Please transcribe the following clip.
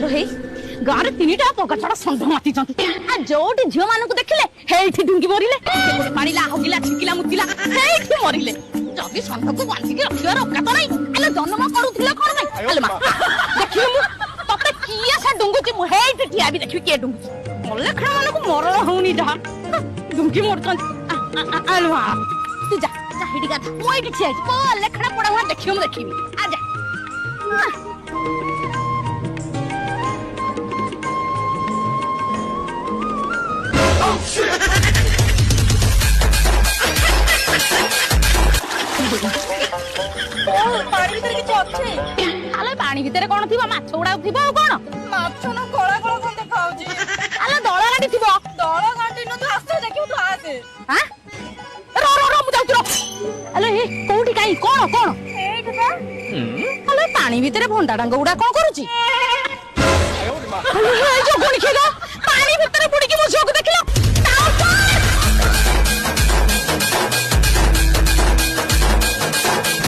हे गारे तीनटा पगछड़ा संध माती जंतु आ जोटी झियो मानकु देखिले हेठी डुंगी मरिले कोडी पाणीला हगिला छिकिला मुतिला हेठी मरिले जदी संध को बांधी के रखियार औकात नै आले जन्म करूथिले कोन नै आले मा देखियो मु तते किया से डुंगुची मु हेठी ठिया भी देखियो के डुंगुची मल्ले खड़ा मानकु मरण होउनी जहा डुंगी मोरतन आले मा तू जा जा हेडी गाथा मु एठी ठिया छी को लेखड़ा पडा हुआ देखियो मु देखिबी आ जा पानी भितर कौन थी माछ गुड़ा थी कौन माछ न कला कला कोन देखाउजी आले दଳ गाडी थी दଳ गांडी न तू आसे देखियो तू आसे हां रो रो रो मु जाउती रो आले हे कोठी काई कोन कोन एठ बा आले पानी भितर भंडा डांग गुड़ा कोन करूची आले